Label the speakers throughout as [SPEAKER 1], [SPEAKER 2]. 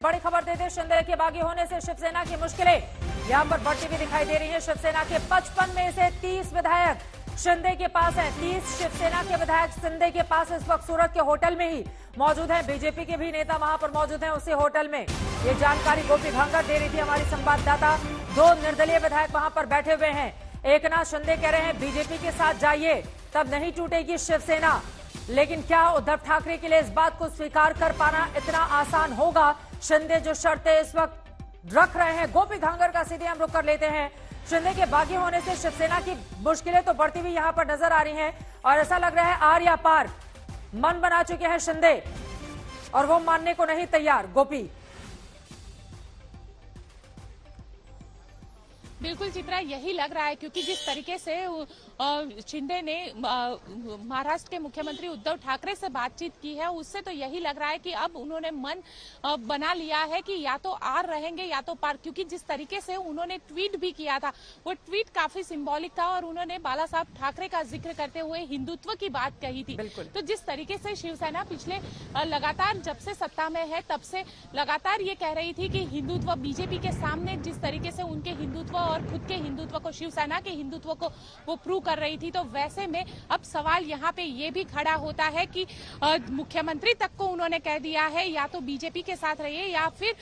[SPEAKER 1] बड़ी खबर देते हैं, शिंदे के बागी होने से शिवसेना की मुश्किलें यहां पर बढ़ती हुई दिखाई दे रही है। शिवसेना के 55 में से 30 विधायक शिंदे के पास हैं। 30 शिवसेना के विधायक शिंदे के पास इस वक्त सूरत के होटल में ही मौजूद हैं। बीजेपी के भी नेता वहां पर मौजूद हैं उसी होटल में। ये जानकारी गोपी भांगर दे रही थी हमारी संवाददाता। 2 निर्दलीय विधायक वहां पर बैठे हुए हैं। एकनाथ शिंदे कह रहे हैं बीजेपी के साथ जाइए, तब नहीं टूटेगी शिवसेना। लेकिन क्या उद्धव ठाकरे के लिए इस बात को स्वीकार कर पाना इतना आसान होगा? शिंदे जो शर्तें इस वक्त रख रहे हैं, गोपी भांगर का सीधे हम रुख कर लेते हैं। शिंदे के बागी होने से शिवसेना की मुश्किलें तो बढ़ती हुई यहां पर नजर आ रही हैं और ऐसा लग रहा है आर या पार मन बना चुके हैं शिंदे और वो मानने को नहीं तैयार। गोपी,
[SPEAKER 2] बिल्कुल चित्रा, यही लग रहा है क्योंकि जिस तरीके से शिंदे ने महाराष्ट्र के मुख्यमंत्री उद्धव ठाकरे से बातचीत की है, उससे तो यही लग रहा है कि अब उन्होंने मन बना लिया है कि या तो आर रहेंगे या तो पार। क्योंकि जिस तरीके से उन्होंने ट्वीट भी किया था, वो ट्वीट काफी सिंबॉलिक था और उन्होंने बाला साहब ठाकरे का जिक्र करते हुए हिंदुत्व की बात कही थी। तो जिस तरीके से शिवसेना पिछले लगातार जब से सत्ता में है तब से लगातार ये कह रही थी कि हिंदुत्व बीजेपी के सामने जिस तरीके से उनके हिंदुत्व और खुद के हिंदुत्व को, शिवसेना के हिंदुत्व को वो प्रूव कर रही थी, तो वैसे में अब सवाल यहाँ पे ये भी खड़ा होता है कि मुख्यमंत्री तक को उन्होंने कह दिया है या तो बीजेपी के साथ रहिए या फिर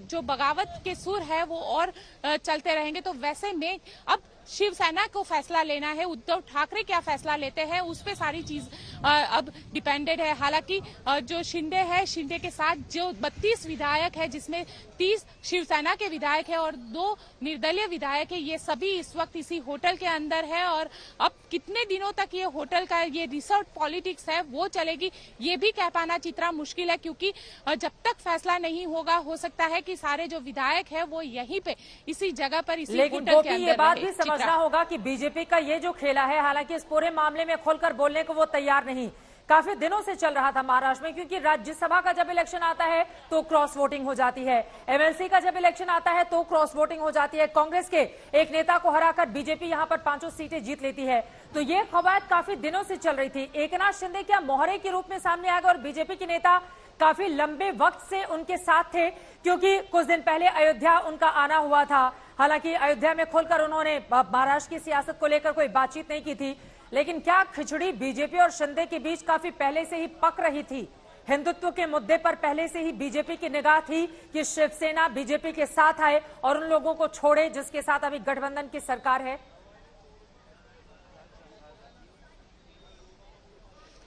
[SPEAKER 2] जो बगावत के सुर है वो और चलते रहेंगे। तो वैसे में अब शिवसेना को फैसला लेना है, उद्धव ठाकरे क्या फैसला लेते हैं उस पे सारी चीज अब डिपेंडेड है। हालांकि जो शिंदे है, शिंदे के साथ जो 32 विधायक है जिसमें 30 शिवसेना के विधायक है और 2 निर्दलीय विधायक है, ये सभी इस वक्त इसी होटल के अंदर है। और अब कितने दिनों तक ये होटल का ये रिसोर्ट पॉलिटिक्स है वो चलेगी, ये भी कह पाना चित्रा मुश्किल है। क्योंकि जब तक फैसला नहीं होगा, हो सकता है कि सारे जो विधायक है वो यहीं पे इसी जगह पर इसी होटल के अंदर रहे।
[SPEAKER 1] समझना होगा कि बीजेपी का ये जो खेला है, हालांकि इस पूरे मामले में खोलकर बोलने को वो तैयार नहीं, काफी दिनों से चल रहा था महाराष्ट्र में। क्योंकि राज्यसभा का जब इलेक्शन आता है तो क्रॉस वोटिंग हो जाती है, एमएलसी का जब इलेक्शन आता है तो क्रॉस वोटिंग हो जाती है। कांग्रेस के एक नेता को हराकर बीजेपी यहां पर 5 सीटें जीत लेती है। तो ये कवायद काफी दिनों से चल रही थी। एकनाथ शिंदे क्या मोहरे के रूप में सामने आएगा और बीजेपी के नेता काफी लंबे वक्त से उनके साथ थे, क्योंकि कुछ दिन पहले अयोध्या उनका आना हुआ था। हालांकि अयोध्या में खुलकर उन्होंने महाराष्ट्र की सियासत को लेकर कोई बातचीत नहीं की थी, लेकिन क्या खिचड़ी बीजेपी और शिंदे के बीच काफी पहले से ही पक रही थी? हिंदुत्व के मुद्दे पर पहले से ही बीजेपी की निगाह थी कि शिवसेना बीजेपी के साथ आए और उन लोगों को छोड़े जिसके साथ अभी गठबंधन की सरकार है।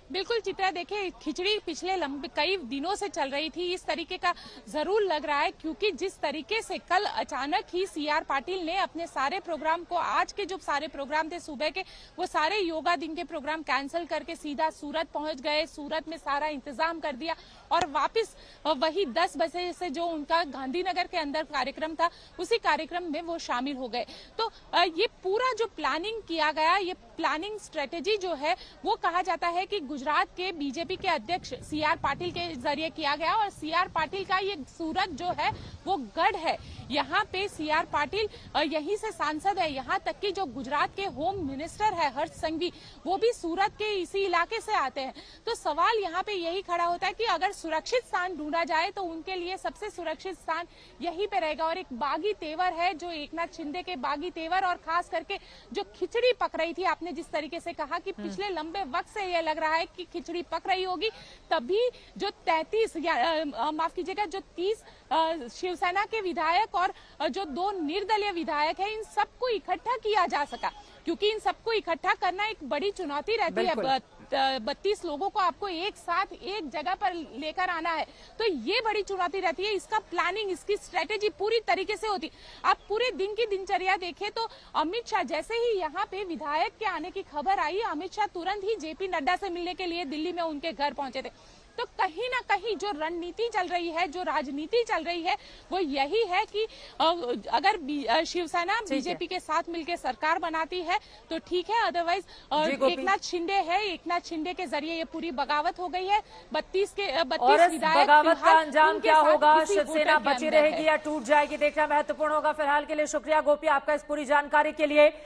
[SPEAKER 2] बिल्कुल चित्रा, देखिए खिचड़ी पिछले कई दिनों से चल रही थी, इस तरीके का जरूर लग रहा है। क्योंकि जिस तरीके से कल अचानक ही सीआर पाटिल ने अपने सारे प्रोग्राम को, आज के जो सारे प्रोग्राम थे सुबह के, वो सारे योगा दिन के प्रोग्राम कैंसिल करके सीधा सूरत पहुंच गए। सूरत में सारा इंतजाम कर दिया और वापस वही 10 बजे से जो उनका गांधीनगर के अंदर कार्यक्रम था उसी कार्यक्रम में वो शामिल हो गए। तो ये पूरा जो प्लानिंग किया गया, ये प्लानिंग स्ट्रेटेजी जो है वो कहा जाता है कि गुजरात के बीजेपी के अध्यक्ष सीआर पाटिल के जरिए किया गया। और सीआर पाटिल का ये सूरत जो है वो गढ़ है, यहाँ पे सीआर पाटिल यहीं से सांसद है। यहाँ तक कि जो गुजरात के होम मिनिस्टर है हर्ष संघवी, वो भी सूरत के इसी इलाके से आते हैं। तो सवाल यहाँ पे यही खड़ा होता है कि अगर सुरक्षित स्थान ढूंढा जाए तो उनके लिए सबसे सुरक्षित स्थान यहीं पे रहेगा। और एक बागी तेवर है जो एकनाथ शिंदे के बागी तेवर, और खास करके जो खिचड़ी पक रही थी, आपने जिस तरीके से कहा कि पिछले लंबे वक्त से ये लग रहा है कि खिचड़ी पक रही होगी, तभी जो 33 या माफ कीजिएगा जो 30 शिवसेना के विधायक और जो 2 निर्दलीय विधायक है, इन सबको इकट्ठा किया जा सका। क्योंकि इन सबको इकट्ठा करना एक बड़ी चुनौती रहती है। 32 लोगों को आपको एक साथ एक जगह पर लेकर आना है, तो ये बड़ी चुनौती रहती है। इसका प्लानिंग, इसकी स्ट्रेटेजी पूरी तरीके से होती। आप पूरे दिन की दिनचर्या देखें तो अमित शाह जैसे ही यहाँ पे विधायक के आने की खबर आई, अमित शाह तुरंत ही जेपी नड्डा से मिलने के लिए दिल्ली में उनके घर पहुंचे थे। तो कहीं ना कहीं जो रणनीति चल रही है, जो राजनीति चल रही है, वो यही है कि अगर शिवसेना बीजेपी के साथ मिलकर सरकार बनाती है तो ठीक है, अदरवाइज एकनाथ शिंदे है, एकनाथ शिंदे के जरिए ये पूरी बगावत हो गई है। 32 विधायक,
[SPEAKER 1] बगावत का अंजाम क्या होगा? शिवसेना बची रहेगी या टूट जाएगी, देखना महत्वपूर्ण होगा। फिलहाल के लिए शुक्रिया गोपी आपका इस पूरी जानकारी के लिए।